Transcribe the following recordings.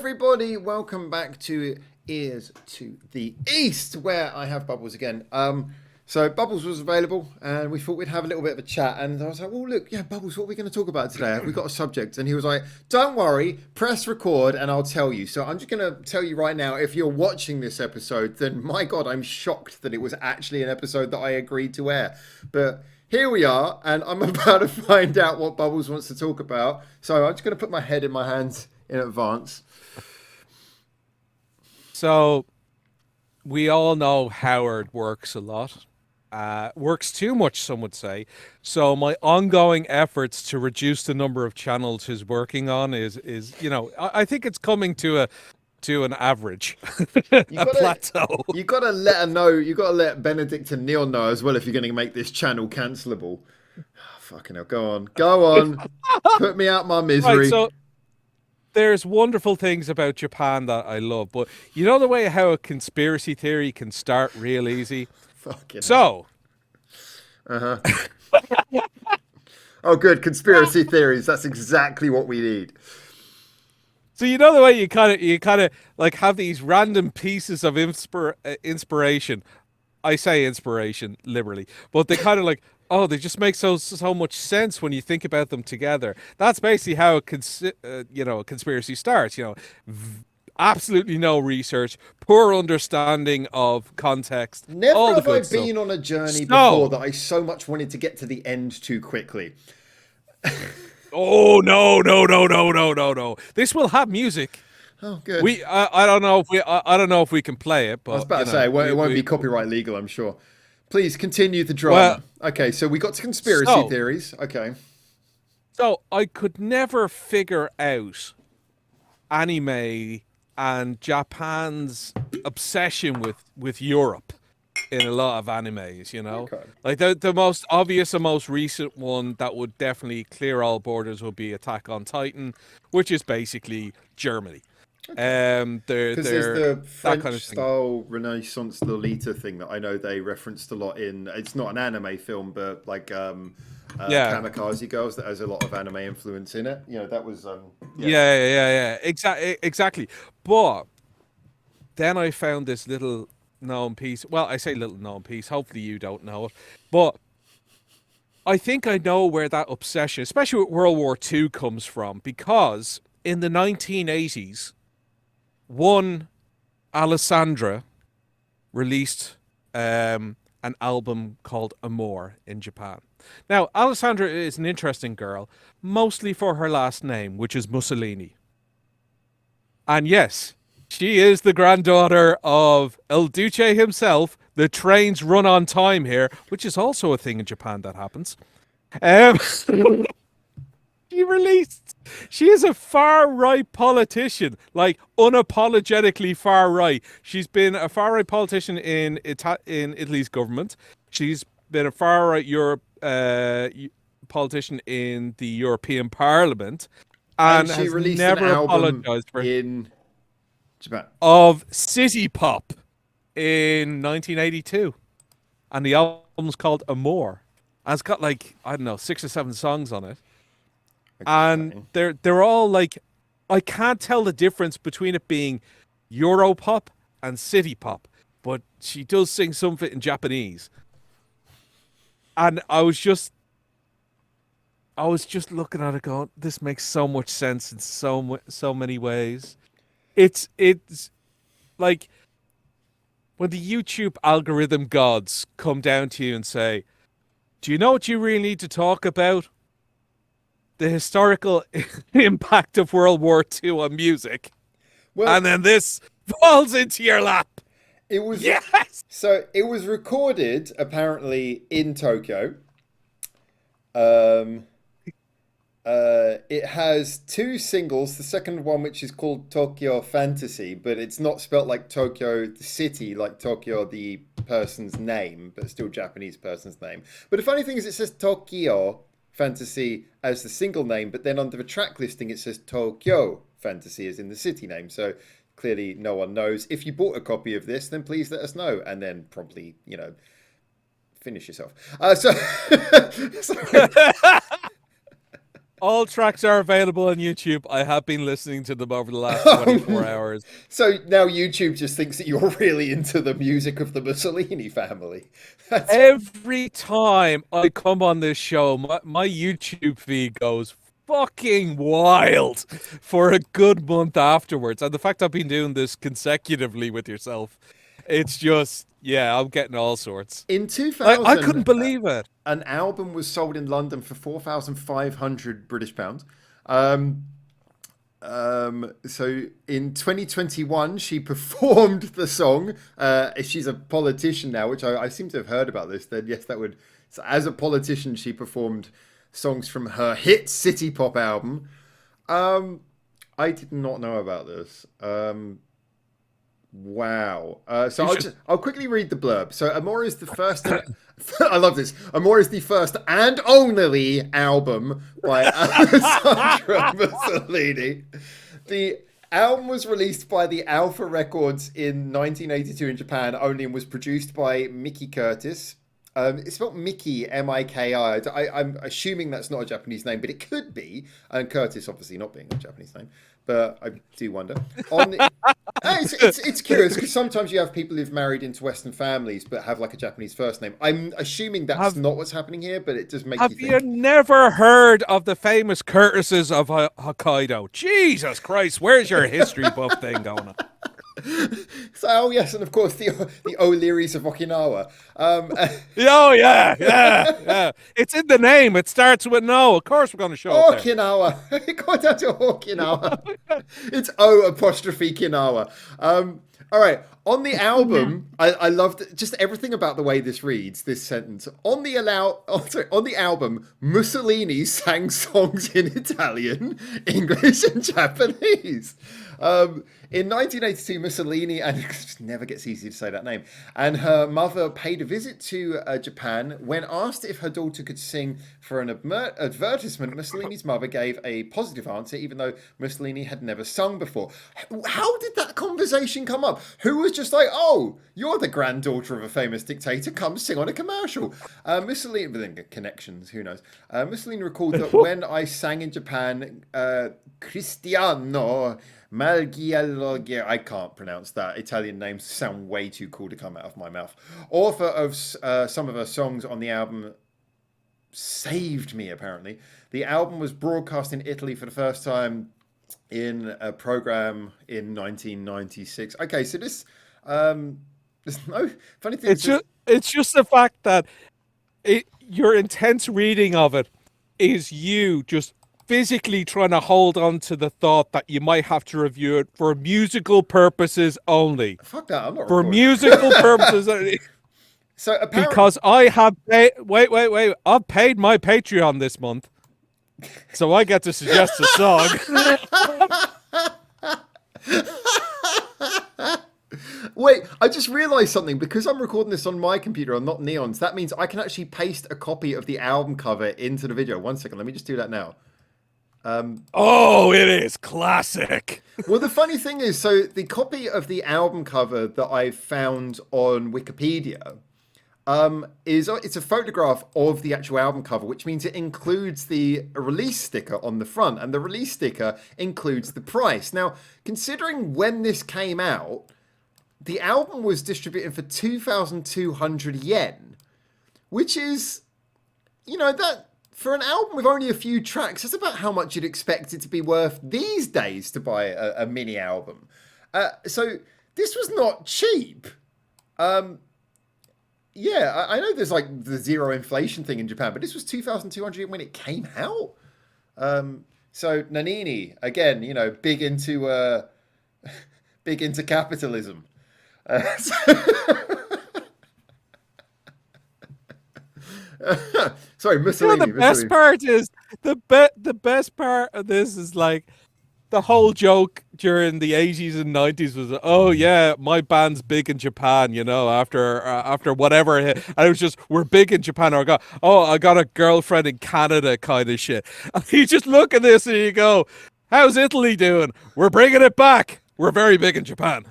everybody, welcome back to Ears to the East, where I have Bubbles again. So Bubbles was available, and we thought we'd have a little bit of a chat. And I was like, "Well, look, yeah, Bubbles, what are we going to talk about today? Have we got a subject?" And he was like, "Don't worry, press record, and I'll tell you." So I'm just going to tell you right now, if you're watching this episode, then my God, I'm shocked that it was actually an episode that I agreed to air. But here we are, and I'm about to find out what Bubbles wants to talk about. So I'm just going to put my head in my hands in advance. So we all know Howard works a lot. Works too much, some would say. So my ongoing efforts to reduce the number of channels he's working on I think it's coming to an average, a plateau. You gotta let her know. You gotta let Benedict and Neil know as well if you're going to make this channel cancelable. Oh, fucking hell, go on, put me out my misery. Right, so there's wonderful things about Japan that I love, but you know the way how a conspiracy theory can start real easy. Fucking so. Uh huh. Oh, good conspiracy theories. That's exactly what we need. So you know the way you kind of like have these random pieces of inspiration. I say inspiration liberally, but they kind of like, oh, they just make so much sense when you think about them together. That's basically how a conspiracy starts. Absolutely no research, poor understanding of context. Never all the have I good stuff. been on a journey before that I so much wanted to get to the end too quickly. Oh no! This will have music. Oh, good. I don't know if we can play it, but I was about to say it won't be copyright legal, I'm sure. Please continue the drama. Okay, so we got to conspiracy theories. Okay. So I could never figure out anime and Japan's obsession with Europe in a lot of animes, Okay. like the most obvious and most recent one that would definitely clear all borders would be Attack on Titan, which is basically Germany. Okay. Because there's the French kind of style Renaissance Lolita thing that I know they referenced a lot in. It's not an anime film, but like Kamikaze Girls that has a lot of anime influence in it. That was yeah. Exactly. But then I found this little known piece. Well, I say little known piece. Hopefully you don't know it, but I think I know where that obsession, especially with World War II, comes from. Because in the 1980s, one Alessandra released an album called Amore in Japan. Now, Alessandra is an interesting girl, mostly for her last name, which is Mussolini. And yes, she is the granddaughter of El Duce himself. The trains run on time here, which is also a thing in Japan that happens. She is a far-right politician, like unapologetically far-right. She's been a far-right politician in Italy's government. She's been a far-right politician in the European Parliament, and she has released never an album apologized for in Japan of CityPop in 1982, and the album's called Amore. And it's got like, I don't know, 6 or 7 songs on it. Okay. And they're all like, I can't tell the difference between it being Europop and Citypop, but she does sing some of it in Japanese. And I was just looking at it going, this makes so much sense in so many ways. It's like when the YouTube algorithm gods come down to you and say, do you know what you really need to talk about? The historical impact of World War II on music. Well, and then this falls into your lap. It was yes. So it was recorded apparently in Tokyo. It has 2 singles. The second one, which is called Tokyo Fantasy, but it's not spelt like Tokyo the city, like Tokyo the person's name, but still Japanese person's name. But the funny thing is, it says Tokyo Fantasy as the single name, but then under the track listing it says Tokyo Fantasy as in the city name. So clearly no one knows. If you bought a copy of this, then please let us know, and then promptly, finish yourself. All tracks are available on YouTube. I have been listening to them over the last 24 hours. So now YouTube just thinks that you're really into the music of the Mussolini family. That's Every time I come on this show, my YouTube feed goes fucking wild for a good month afterwards. And the fact I've been doing this consecutively with yourself, it's just, yeah, I'm getting all sorts. in I couldn't 2000. believe it. An album was sold in London for 4,500 British pounds. Um, so in 2021, she performed the song. If she's a politician now, which I seem to have heard about this, then yes, that would. So as a politician, she performed songs from her hit CityPop album. I did not know about this. Wow. So I'll quickly read the blurb. So Amore is the first. I love this. Amore is the first and only album by Alessandra Mussolini. The album was released by the Alpha Records in 1982 in Japan only, and was produced by Mickey Curtis. It's spelled Mickey, M-I-K-I. I'm assuming that's not a Japanese name, but it could be. And Curtis, obviously, not being a Japanese name. But I do wonder. It's curious, because sometimes you have people who've married into Western families but have like a Japanese first name. I'm assuming that's not what's happening here, but it does make you think. Have you never heard of the famous Curtises of Hokkaido? Jesus Christ, where's your history buff thing going on? So, oh yes, and of course the O'Learys of Okinawa. Oh yeah. It's in the name. It starts with no. Of course, we're going to show it there. Okinawa. Go down to Okinawa. It's O apostrophe Kinawa. All right. On the album, I loved just everything about the way this reads. This sentence on the album, Mussolini sang songs in Italian, English, and Japanese. In 1982, Mussolini, and it just never gets easy to say that name, and her mother paid a visit to Japan. When asked if her daughter could sing for an advertisement, Mussolini's mother gave a positive answer, even though Mussolini had never sung before. How did that conversation come up? Who was just like, oh, you're the granddaughter of a famous dictator, come sing on a commercial? Mussolini, but then connections, who knows? Mussolini recalled that when I sang in Japan, Cristiano Malghiello, I can't pronounce that. Italian names sound way too cool to come out of my mouth. Author of some of her songs on the album saved me, apparently. The album was broadcast in Italy for the first time in a program in 1996. Okay, so this, there's no funny thing. It's just the fact that your intense reading of it is you just physically trying to hold on to the thought that you might have to review it for musical purposes only. Fuck that, I'm not for recording. Musical purposes only. So apparently, because I have paid, wait, I've paid my Patreon this month, so I get to suggest a song. Wait, I just realised something. Because I'm recording this on my computer and not Neon's, that means I can actually paste a copy of the album cover into the video. 1 second, let me just do that now. Oh, it is classic. Well, the funny thing is, so the copy of the album cover that I found on Wikipedia it's a photograph of the actual album cover, which means it includes the release sticker on the front, and the release sticker includes the price. Now, considering when this came out, the album was distributed for 2,200 yen, which is, that for an album with only a few tracks, that's about how much you'd expect it to be worth these days to buy a mini album. So this was not cheap. Yeah, I know there's like the zero inflation thing in Japan, but this was 2,200 when it came out. So Nanini, again, big into capitalism. Sorry, Mussolini. The best part is the best part of this is like the whole joke during the 80s and 90s was, oh yeah, my band's big in Japan, after whatever, and it was just, we're big in Japan, or I got a girlfriend in Canada kind of shit. And you just look at this and you go, how's Italy doing? We're bringing it back. We're very big in Japan.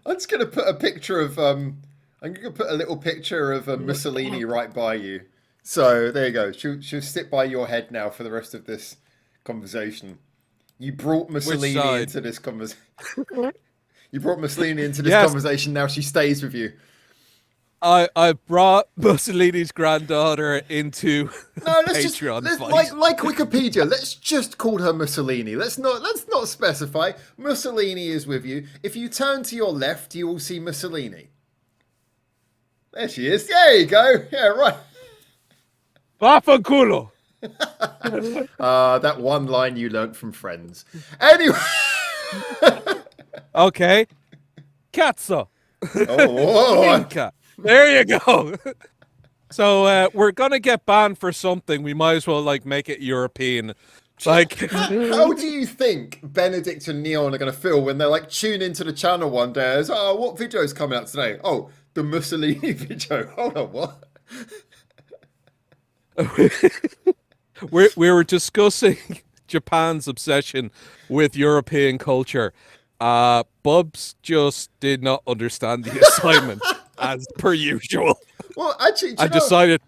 I'm just gonna put a picture of I'm gonna put a little picture of Mussolini right by you, So there you go. She'll sit by your head now for the rest of this conversation. You brought Which Mussolini side? into this conversation. You brought Mussolini into this Yes, conversation. Now she stays with you. I brought Mussolini's granddaughter into No, Patreon let's fight. like Wikipedia. Let's just call her Mussolini. Let's not specify. Mussolini is with you. If you turn to your left, you will see Mussolini. There she is. There you go. Yeah, right. Vaffanculo. That one line you learnt from Friends. Anyway. Okay. Cazzo. Oh, Minchia. There you go. So we're gonna get banned for something. We might as well like make it European. Like, how do you think Benedict and Neon are going to feel when they're like tune into the channel one day as, oh, what video is coming out today? Oh, the Mussolini video. Hold on, what? we were discussing Japan's obsession with European culture. Bubs just did not understand the assignment as per usual. Well, actually, I decided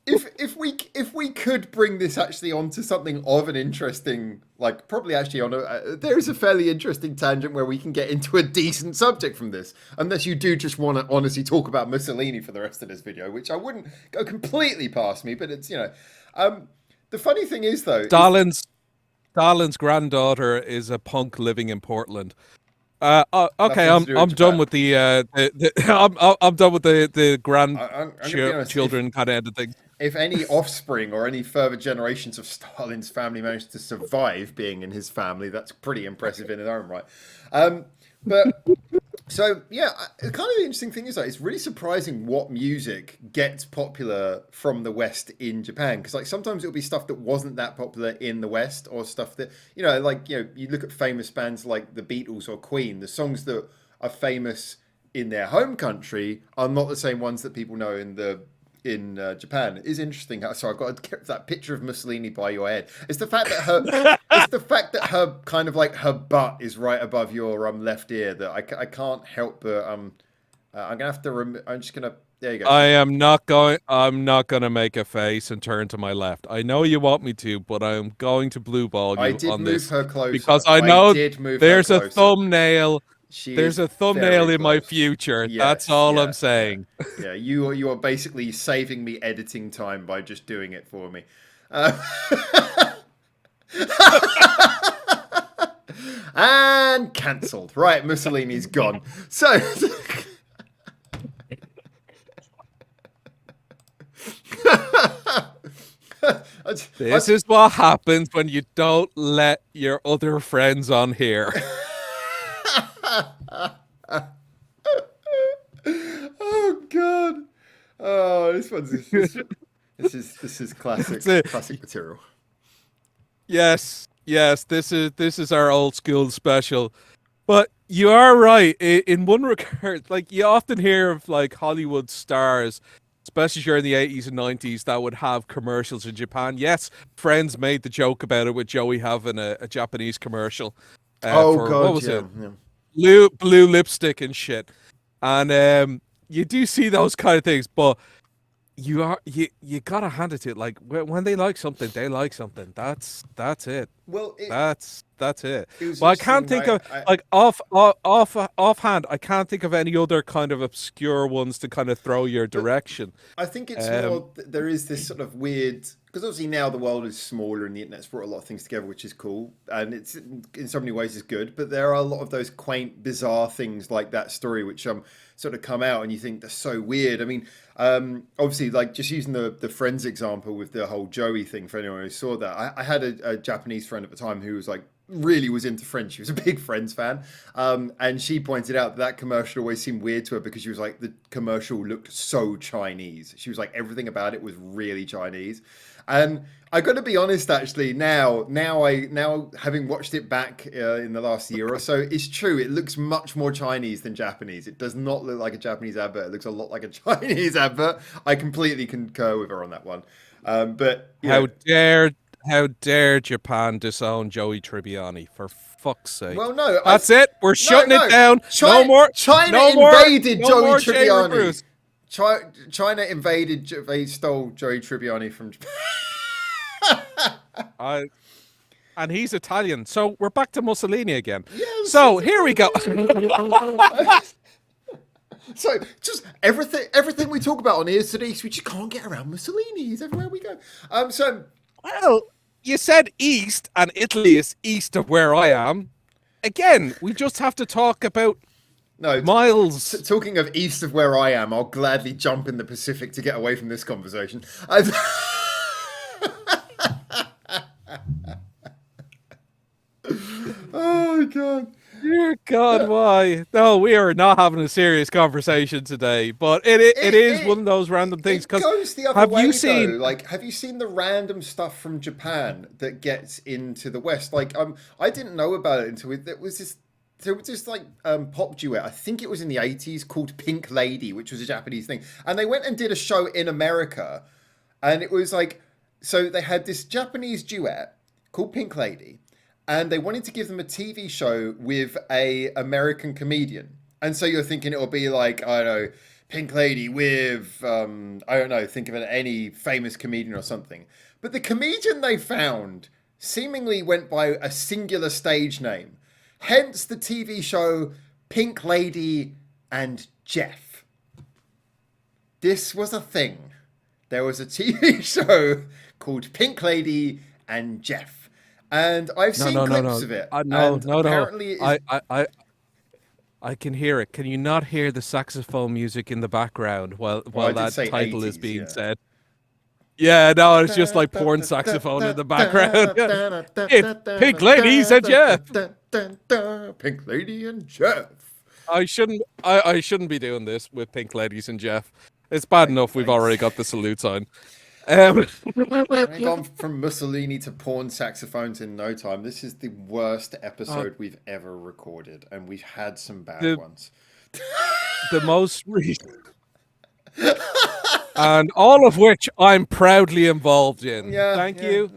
if we could bring this actually onto something of an interesting, like probably actually on there is a fairly interesting tangent where we can get into a decent subject from this, unless you do just want to honestly talk about Mussolini for the rest of this video, which I wouldn't go completely past me, but it's the funny thing is though, Stalin's granddaughter is a punk living in Portland. Okay, I'm done with the I'm done with the grandchildren kind of end of things. If any offspring or any further generations of Stalin's family managed to survive being in his family, that's pretty impressive in its own right. But so yeah, kind of the interesting thing is that it's really surprising what music gets popular from the West in Japan, because like sometimes it'll be stuff that wasn't that popular in the West, or stuff that you look at famous bands like the Beatles or Queen, the songs that are famous in their home country are not the same ones that people know in Japan. It is interesting. So I've got to get that picture of Mussolini by your head. It's the fact that her kind of like her butt is right above your left ear that I can't help but I'm gonna have to. I'm just gonna. There you go. I'm not gonna make a face and turn to my left. I know you want me to, but I'm going to blue ball you I did on move this her closer because I know there's a closer. thumbnail. She There's a is thumbnail very in my close. future. Yes, That's all yeah, I'm saying. Yeah, you are basically saving me editing time by just doing it for me. And cancelled. Right, Mussolini's gone. So This is what happens when you don't let your other friends on here. Oh God! Oh, this is classic material. Yes, this is our old school special. But you are right in one regard. Like you often hear of like Hollywood stars, especially during the 80s and 90s, that would have commercials in Japan. Yes, Friends made the joke about it with Joey having a Japanese commercial. For, God, what was yeah, it? yeah. Blue lipstick and shit. And you do see those kind of things, but you gotta hand it to it. Like when they like something, they like something. That's it. Well, That's it. it was But I can't think of like offhand. I can't think of any other kind of obscure ones to kind of throw your direction. I think it's more there is this sort of weird, because obviously now the world is smaller and the internet's brought a lot of things together, which is cool, and it's in so many ways is good. But there are a lot of those quaint, bizarre things like that story, which sort of come out and you think they're so weird. I mean, obviously, like just using the Friends example with the whole Joey thing for anyone who saw that. I had a Japanese friend at the time who was like really was into Friends. She was a big Friends fan, and she pointed out that commercial always seemed weird to her because she was like the commercial looked so Chinese. She was like everything about it was really Chinese. And I got to be honest, actually, now having watched it back in the last year or so, it's true. It looks much more Chinese than Japanese. It does not look like a Japanese advert. It looks a lot like a Chinese advert. I completely concur with her on that one. But how dare Japan disown Joey Tribbiani, for fuck's sake? Well, no, that's it. We're shutting it down. China invaded Joey Tribbiani. China they stole Joey Tribbiani from Japan. I and he's Italian, so we're back to Mussolini again. Yeah, So here we go. So just everything we talk about on Ears to the East, we just can't get around Mussolini. He's everywhere we go. So Well, you said east, and Italy is east of where I am. Again, we just have to talk about no, miles. talking of east of where I am, I'll gladly jump in the Pacific to get away from this conversation. Oh God. Dear God, why? No, we are not having a serious conversation today. But it is one of those random things. It Because goes the other have way, you seen? though. Like, have you seen the random stuff from Japan that gets into the West? Like, I didn't know about it until there was this. There was this like pop duet. I think it was in the 80s called Pink Lady, which was a Japanese thing, and they went and did a show in America, and it was like, so they had this Japanese duet called Pink Lady, and they wanted to give them a TV show with a American comedian. And so you're thinking it'll be like, I don't know, Pink Lady with I don't know, think of any famous comedian or something. But the comedian they found seemingly went by a singular stage name. Hence the TV show Pink Lady and Jeff. This was a thing. There was a TV show called Pink Lady and Jeff. And I've seen clips of it. Apparently I can hear it. Can you not hear the saxophone music in the background while that title is being said? Yeah, no, it's just like porn saxophone in the background. Pink Ladies and Jeff. Pink Lady and Jeff. I shouldn't be doing this with Pink Ladies and Jeff. It's bad enough we've already got the salute sign. I've gone from Mussolini to porn saxophones in no time. This is the worst episode we've ever recorded, and we've had some bad ones. The most recent. And all of which I'm proudly involved in. Thank you.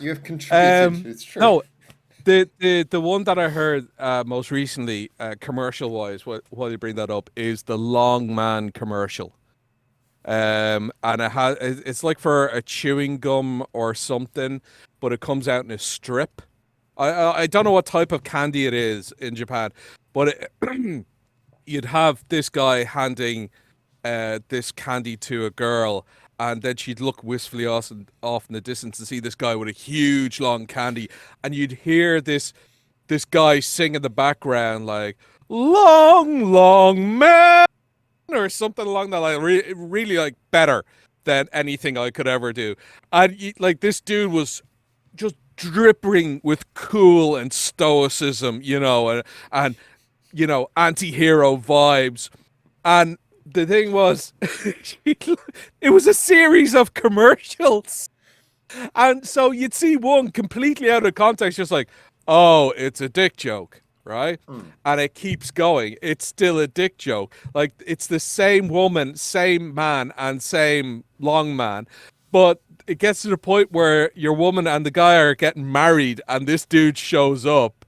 You have contributed. It's true. No, the one that I heard most recently, commercial wise, while you bring that up, is the Long Man commercial. And it's like for a chewing gum or something, but it comes out in a strip. I don't know what type of candy it is in Japan, but you'd have this guy handing this candy to a girl, and then she'd look wistfully off in the distance to see this guy with a huge long candy, and you'd hear this guy sing in the background like "Long, long man" or something along that line. Really like better than anything I could ever do. And like this dude was just dripping with cool and stoicism, and anti-hero vibes. And the thing was, it was a series of commercials. And so you'd see one completely out of context, just like, oh, it's a dick joke, right? And it keeps going. It's still a dick joke. Like, it's the same woman, same man, and same long man. But it gets to the point where your woman and the guy are getting married, and this dude shows up.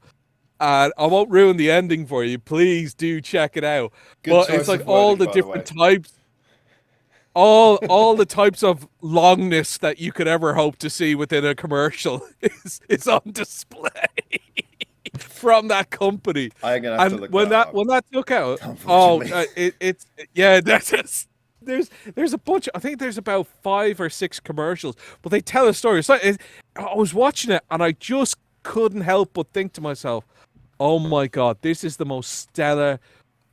And I won't ruin the ending for you. Please do check it out. But it's like all the different types, all the types of longness that you could ever hope to see within a commercial is on display from that company. I'm gonna have to look when that up. when that took out, that's just. There's a bunch. I think there's about 5 or 6 commercials, but they tell a story. I was watching it and I just couldn't help but think to myself, oh my God, this is the most stellar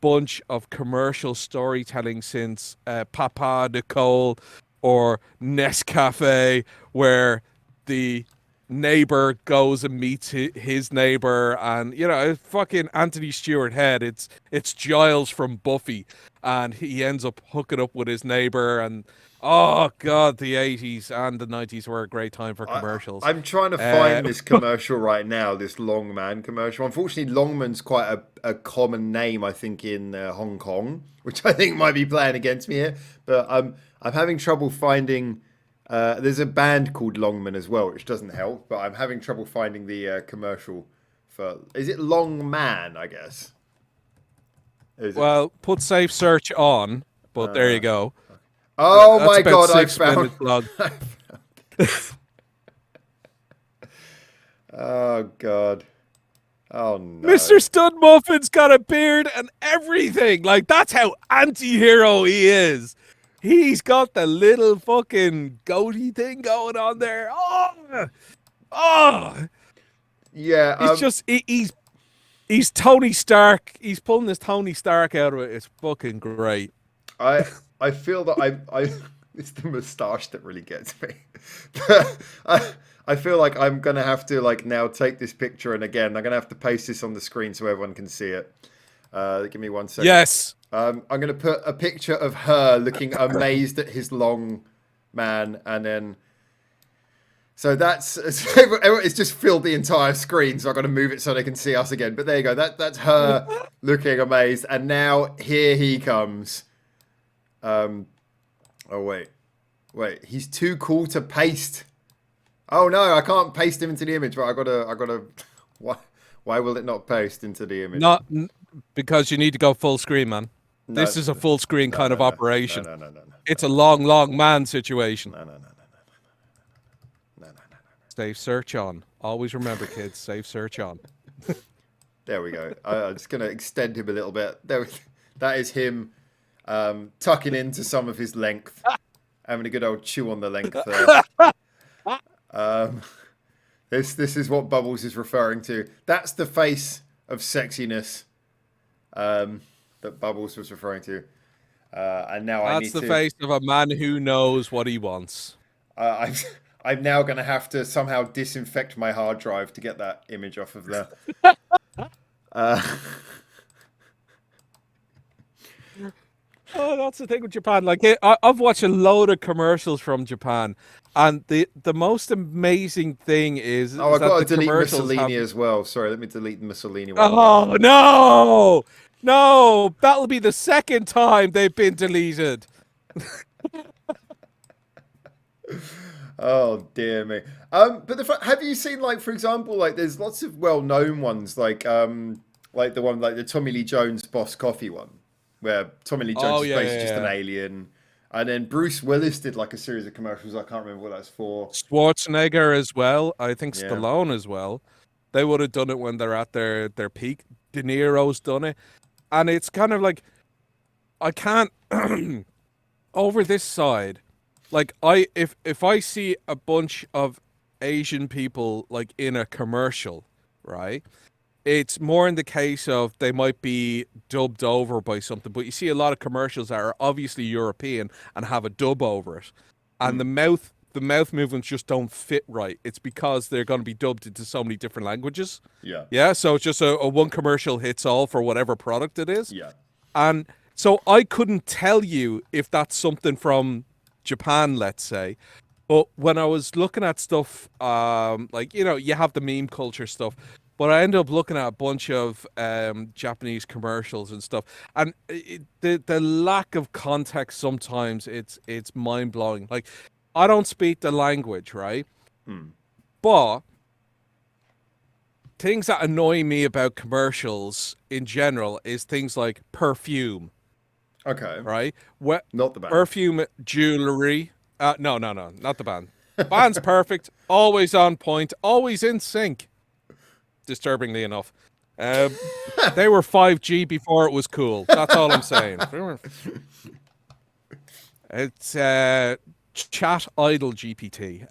bunch of commercial storytelling since Papa Nicole or Nescafe, where the neighbor goes and meets his neighbor, and fucking Anthony Stewart Head. It's Giles from Buffy, and he ends up hooking up with his neighbor, and oh God, the 80s and the 90s were a great time for commercials. I'm trying to find this commercial right now, this Long Man commercial. Unfortunately, Longman's quite a common name, I think, in Hong Kong, which I think might be playing against me here. But I'm having trouble finding. There's a band called Longman as well, which doesn't help. But I'm having trouble finding the commercial for. Is it Long Man? I guess. Well, put safe search on. but there you go. Oh That's my about god, I 6 found. minutes long. Oh god. Oh Mr. no. Stud Muffin's got a beard and everything. Like, that's how anti-hero he is. He's got the little fucking goatee thing going on there. Oh, Yeah. it's just he's Tony Stark. He's pulling this Tony Stark out of it. It's fucking great. I feel that I it's the moustache that really gets me. I feel like I'm gonna have to like now take this picture, and again I'm gonna have to paste this on the screen so everyone can see it. Give me 1 second. Yes. I'm gonna put a picture of her looking amazed at his long man, and then so that's it's just filled the entire screen. So I've got to move it so they can see us again. But there you go. That's her looking amazed, and now here he comes. Oh wait, he's too cool to paste. Oh no, I can't paste him into the image. Right, I gotta. Why will it not paste into the image? Not because you need to go full screen, man. No, This is a full screen kind of operation. No. It's a long man situation. No. Save search on. Always remember, kids. Save search on. There we go. I'm just gonna extend him a little bit. That is him tucking into some of his length, having a good old chew on the length there. This is what Bubbles is referring to. That's the face of sexiness that Bubbles was referring to. And now I need to. That's the face of a man who knows what he wants. I'm now going to have to somehow disinfect my hard drive to get that image off of there. Oh, that's the thing with Japan. Like, I've watched a load of commercials from Japan, and the most amazing thing is I've got to the delete commercials Mussolini have... as well. Sorry, let me delete the Mussolini one. Oh no, that'll be the second time they've been deleted. Oh dear me. But have you seen, like, for example, like there's lots of well-known ones, like the one like the Tommy Lee Jones Boss Coffee one, where Tommy Lee Jones is basically just an alien, and then Bruce Willis did like a series of commercials. I can't remember what that's for. Schwarzenegger as well. I think Stallone as well. They would have done it when they're at their peak. De Niro's done it, and it's kind of like I can't over this side. Like if I see a bunch of Asian people like in a commercial, right? It's more in the case of they might be dubbed over by something, but you see a lot of commercials that are obviously European and have a dub over it, and the mouth movements just don't fit right. It's because they're going to be dubbed into so many different languages. Yeah. So it's just a one commercial hits all for whatever product it is. Yeah. And so I couldn't tell you if that's something from Japan, let's say, but when I was looking at stuff, like, you know, you have the meme culture stuff, but I ended up looking at a bunch of Japanese commercials and stuff, and the lack of context sometimes it's mind blowing. Like, I don't speak the language, right? But things that annoy me about commercials in general is things like perfume. Okay. Right? Not the band. Perfume, jewelry. No, not the band. Band's perfect, always on point, always in sync. Disturbingly enough. They were 5G before it was cool. That's all I'm saying. It's chat idle GPT.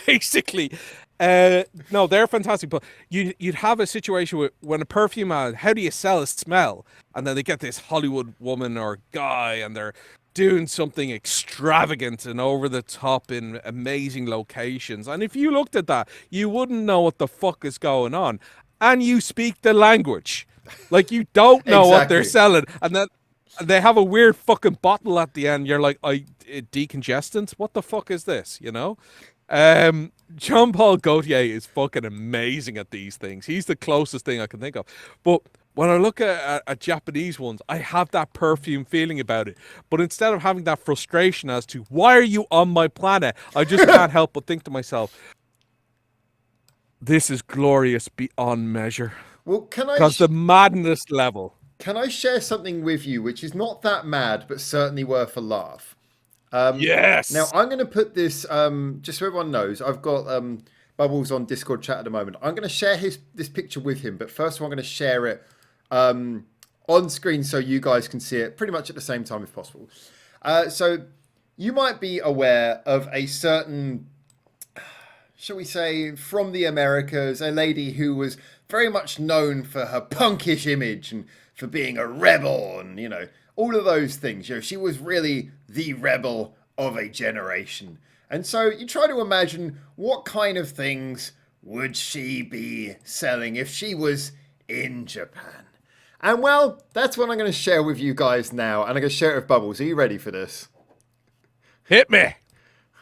Basically, no, they're fantastic. But you'd have a situation with when a perfume ad, how do you sell a smell? And then they get this Hollywood woman or guy, and they're doing something extravagant and over the top in amazing locations. And if you looked at that, you wouldn't know what the fuck is going on. And you speak the language. Like, you don't know what they're selling. And then they have a weird fucking bottle at the end. You're like, decongestant? What the fuck is this? You know? Jean-Paul Gaultier is fucking amazing at these things. He's the closest thing I can think of. But when I look at Japanese ones, I have that perfume feeling about it. But instead of having that frustration as to why are you on my planet, I just can't help but think to myself, this is glorious beyond measure. Well, can I? Because the madness level. can I share something with you which is not that mad, but certainly worth a laugh? Now, Yes. I'm going to put this, just so everyone knows, I've got Bubbles on Discord chat at the moment. I'm going to share this picture with him, but first of all, I'm going to share it on screen so you guys can see it pretty much at the same time if possible. So you might be aware of a certain, shall we say, from the Americas, a lady who was very much known for her punkish image and for being a rebel and, all of those things. She was really the rebel of a generation. And so you try to imagine what kind of things would she be selling if she was in Japan. And well, that's what I'm going to share with you guys now. And I'm going to share it with Bubbles. Are you ready for this? Hit me.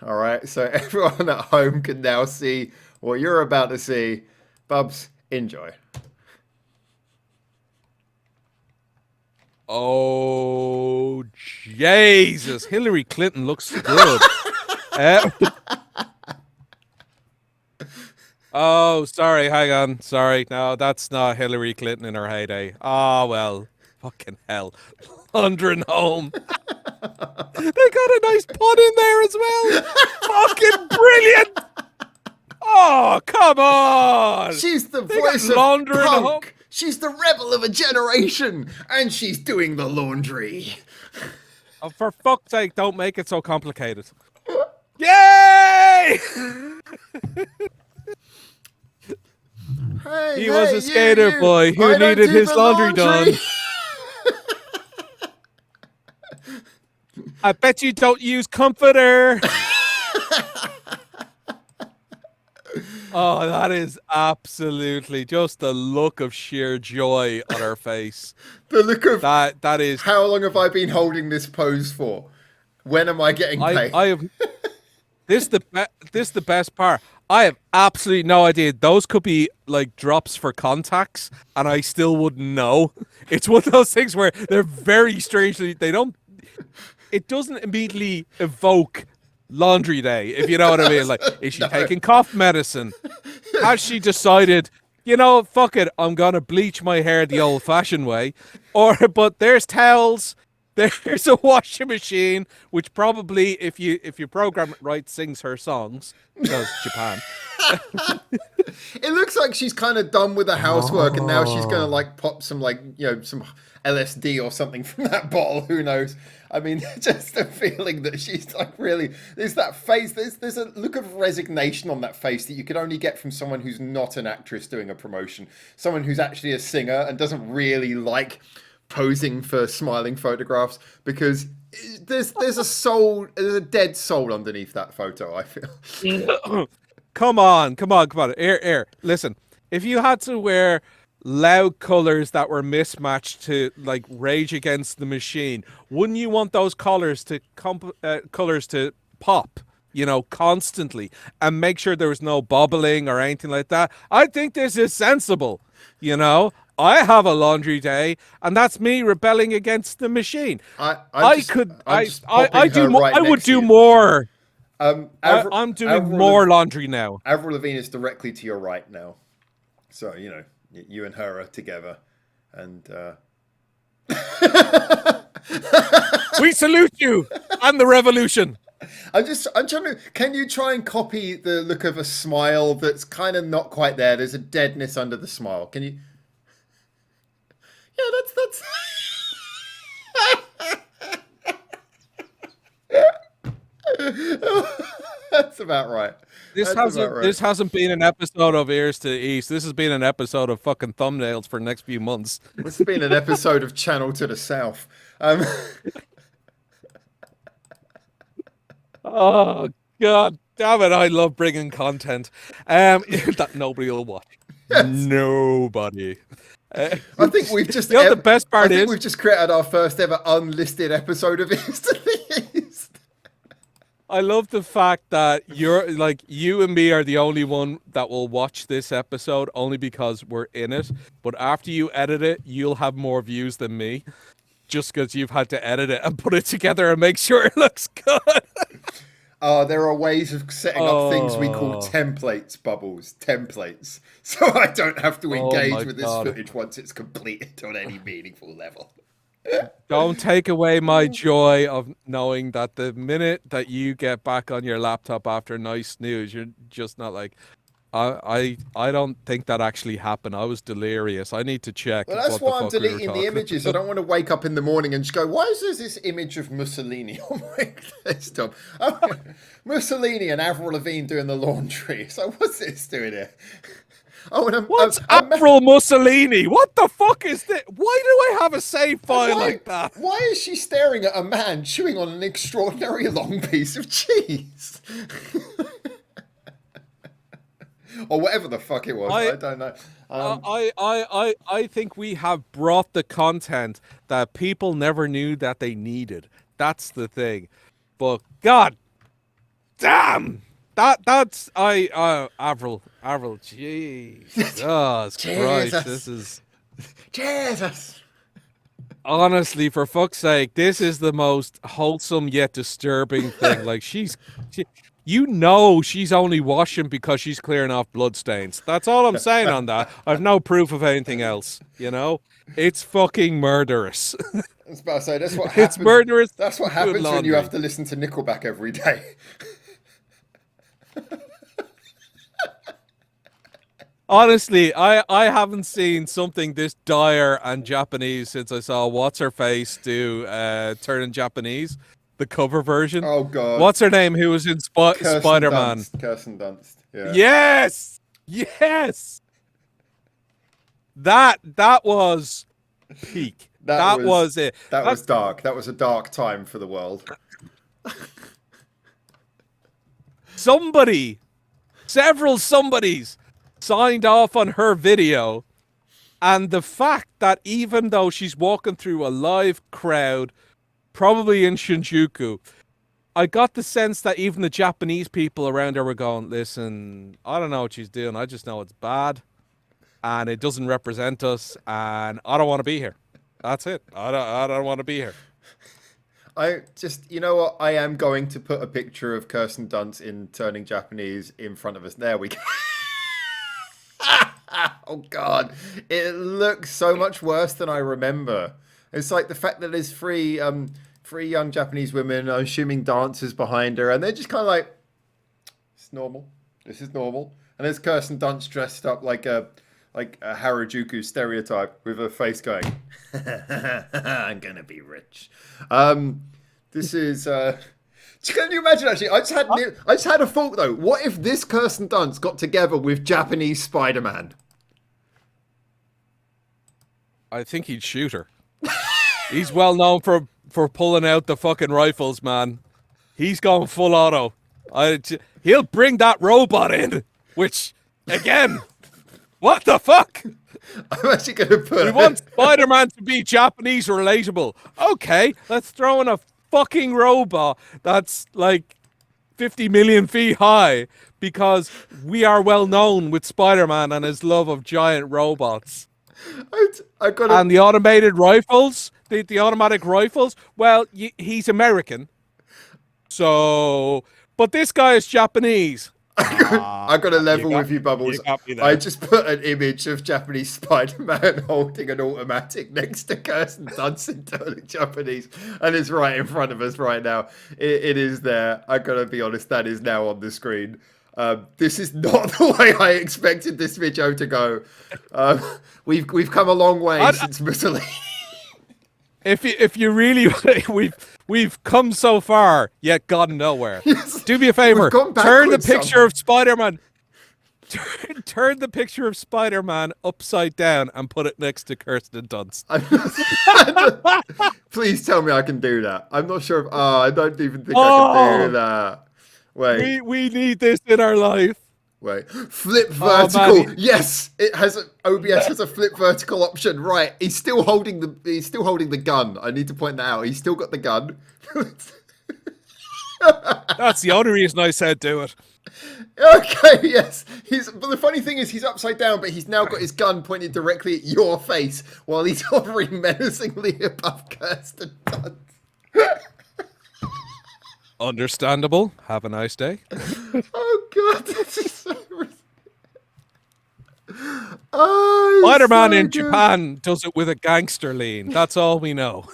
All right. So everyone at home can now see what you're about to see. Bubs, enjoy. Oh, Jesus. Hillary Clinton looks good. Oh, sorry. Hang on. Sorry. No, that's not Hillary Clinton in her heyday. Oh, well. Fucking hell. London home. They got a nice pun in there as well. Fucking brilliant. Oh, come on. She's the They got voice of laundry in the home. punk. She's the rebel of a generation. And she's doing the laundry. Oh, for fuck's sake, don't make it so complicated. Yay! Hey, He was a skater boy who I don't needed do his the laundry done. I bet you don't use comforter. Oh, that is absolutely just the look of sheer joy on her face. The look of That is. how long have I been holding this pose for? When am I getting paid? I have. This the best part. I have absolutely no idea. Those could be like drops for contacts, and I still wouldn't know. It's one of those things where they're very strangely. They don't. It doesn't immediately evoke laundry day, if you know what I mean. Like, is she taking cough medicine? Has she decided, fuck it, I'm gonna bleach my hair the old-fashioned way? But there's towels. There's a washing machine, which probably, if you program it right, sings her songs, because Japan. It looks like she's kind of done with the housework, and now she's gonna pop some some LSD or something from that bottle. Who knows? I mean, just the feeling that she's really. There's that face. There's a look of resignation on that face that you could only get from someone who's not an actress doing a promotion, someone who's actually a singer and doesn't really like posing for smiling photographs, because there's a dead soul underneath that photo, I feel. Come on. Air. Listen, if you had to wear loud colors that were mismatched to like Rage Against the Machine, wouldn't you want those colors to pop, constantly, and make sure there was no bobbling or anything like that? I think this is sensible, I have a laundry day, and that's me rebelling against the machine. I would do more. I'm doing more laundry now. Avril Lavigne is directly to your right now, so you and her are together, and we salute you and the revolution. I'm trying to. Can you try and copy the look of a smile that's kind of not quite there? There's a deadness under the smile. Can you? Yeah, that's about right. This hasn't been an episode of Ears to East. This has been an episode of fucking thumbnails for the next few months. This has been an episode of Channel to the South. Oh God damn it! I love bringing content that nobody will watch. Yes. Nobody. I think we've just. The best part is we've just created our first ever unlisted episode of East to the East. I love the fact that you and me are the only one that will watch this episode only because we're in it. But after you edit it, you'll have more views than me, just because you've had to edit it and put it together and make sure it looks good. There are ways of setting up things we call Oh, templates, Bubbles. Templates. So I don't have to oh engage my with this God. footage once it's completed on any meaningful level. Don't take away my joy of knowing that the minute that you get back on your laptop after a nice snooze, you're just not like, I don't think that actually happened. I was delirious. I need to check Well, that's what the why I'm fuck we were deleting the talking images. I about. don't want to wake up in the morning and just go, why is there this image of Mussolini on my desktop? Oh, Mussolini and Avril Lavigne doing the laundry. So what's this doing here? Oh, and What's Avril Mussolini? What the fuck is this? Why do I have a save and file like that? why is she staring at a man chewing on an extraordinary long piece of cheese? Or whatever the fuck it was. I I don't know. I think we have brought the content that people never knew that they needed. That's the thing. But God damn, that's Avril, Jesus Christ, this is Jesus. honestly, for fuck's sake, this is the most wholesome yet disturbing thing. Like you know she's only washing because she's clearing off bloodstains. That's all I'm saying on that. I've no proof of anything else. You know, it's fucking murderous. I was about to say that's what It's happens. murderous. That's what Doing happens when you have laundry. to listen to Nickelback every day. Honestly, I haven't seen something this dire and Japanese since I saw What's Her Face do Turning Japanese, the cover version. Oh God, What's her name? Who was in Kirsten Spider-Man? Dunst. Kirsten Dunst. Yeah. Yes, yes. That was peak. That was it. That was dark. That was a dark time for the world. Somebody, several somebodies signed off on her video, and the fact that even though she's walking through a live crowd, probably in Shinjuku, I got the sense that even the Japanese people around her were going, listen, I don't know what she's doing. I just know it's bad and it doesn't represent us and I don't want to be here. That's it. I don't want to be here. I just, you know what? I am going to put a picture of Kirsten Dunst in Turning Japanese in front of us. There we go. Oh God, it looks so much worse than I remember. It's like the fact that there's three young Japanese women, I'm assuming dancers behind her, and they're just kind of like, it's normal. This is normal. And there's Kirsten Dunst dressed up like a Harajuku stereotype with her face going, I'm gonna be rich. This is. Can you imagine? Actually, I just had a thought though. What if this Kirsten Dunst got together with Japanese Spider-Man? I think he'd shoot her. He's well known for pulling out the fucking rifles, man. He's going full auto. He'll bring that robot in, which, again, what the fuck? I'm actually going to put. We want Spider-Man to be Japanese relatable. Okay, let's throw in a fucking robot that's like 50 million feet high because we are well known with Spider-Man and his love of giant robots. I got And the automated rifles, the automatic rifles, well, he's American. So, but this guy is Japanese. I got a level with you, Bubbles. You got me there. I just put an image of Japanese Spider-Man holding an automatic next to Kirsten Dunst in Turning Japanese, and it's right in front of us right now. It is there. I gotta be honest, that is now on the screen. This is not the way I expected this video to go. We've come a long way since Mussolini. If you really we've come so far yet gone nowhere. Yes. Do me a favor. We've gone Turn the backwards picture of Spider-Man. Turn the picture of Spider-Man upside down and put it next to Kirsten Dunst. Please tell me I can do that. I'm not sure if I don't even think I can do that. Wait. We need this in our life. Wait, flip vertical. Man, yes, it has OBS has a flip vertical option. Right, he's still holding the gun. I need to point that out. He's still got the gun. That's the only reason I said do it. Okay, yes. But the funny thing is he's upside down, but he's now got his gun pointed directly at your face while he's hovering menacingly above Kirsten Dunst. Understandable. Have a nice day. Oh god, this is so. Oh, it's Spider-Man so in good. Japan does it with a gangster lean. That's all we know.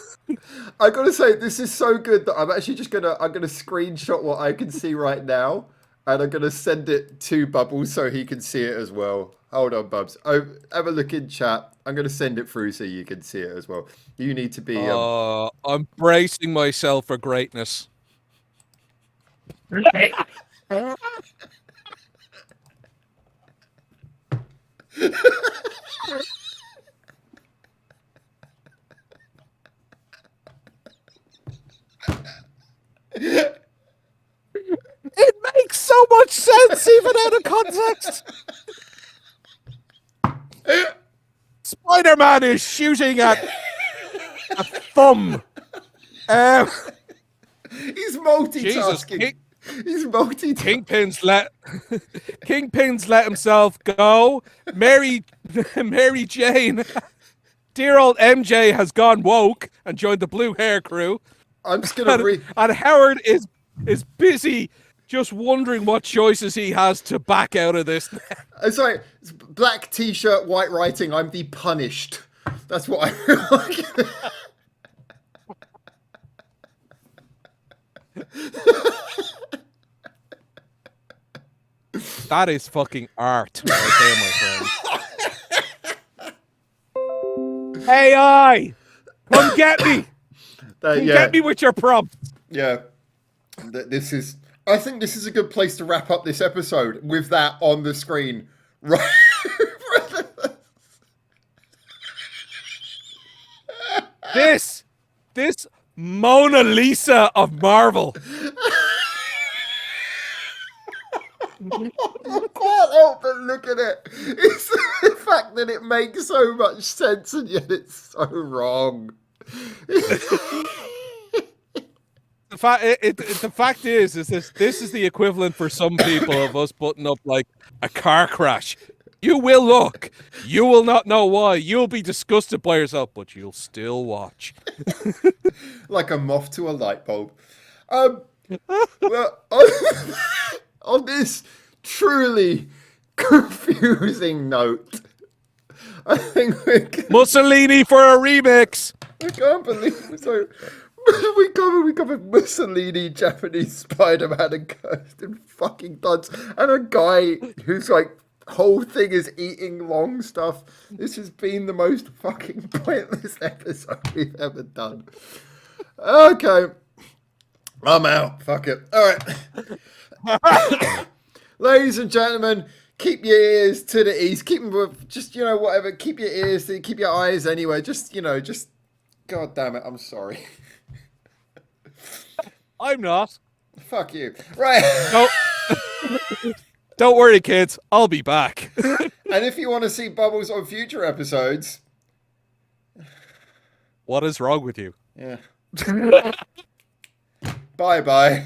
I gotta say, this is so good that I'm actually just I'm gonna screenshot what I can see right now, and I'm gonna send it to Bubbles so he can see it as well. Hold on, Bubs. Oh, have a look in chat. I'm gonna send it through so you can see it as well. You need to be I'm bracing myself for greatness. It makes so much sense, even out of context. Spider-Man is shooting at a thumb. He's multitasking. He's multitasking. Kingpin's let himself go. Mary Jane, dear old MJ has gone woke and joined the blue hair crew. I'm just gonna read. And Howard is busy just wondering what choices he has to back out of this. Sorry, it's black t-shirt, white writing. I'm the punished. That's what I feel like. That is fucking art right there, my friend. AI, come get me. Get me with your prompts. Yeah, I think this is a good place to wrap up this episode with that on the screen. Right. This Mona Lisa of Marvel. I can't help but look at it. It's the fact that it makes so much sense and yet it's so wrong. The fact is this is the equivalent for some people of us putting up like a car crash. You will look. You will not know why. You'll be disgusted by yourself, but you'll still watch. Like a moth to a light bulb. Well, on this truly confusing note, I think Mussolini for a remix. I can't believe it. So we covered Mussolini, Japanese Spider-Man, and Kursten fucking Dunst, and a guy whose like whole thing is eating long stuff. This has been the most fucking pointless episode we've ever done. Okay, I'm out. Fuck it. All right. Ladies and gentlemen, keep your ears to the east. Keep them, just, whatever. Keep your ears, keep your eyes anyway. Just, God damn it, I'm sorry. I'm not. Fuck you. Right. No. Don't worry, kids. I'll be back. And if you want to see Bubbles on future episodes... What is wrong with you? Yeah. Bye-bye.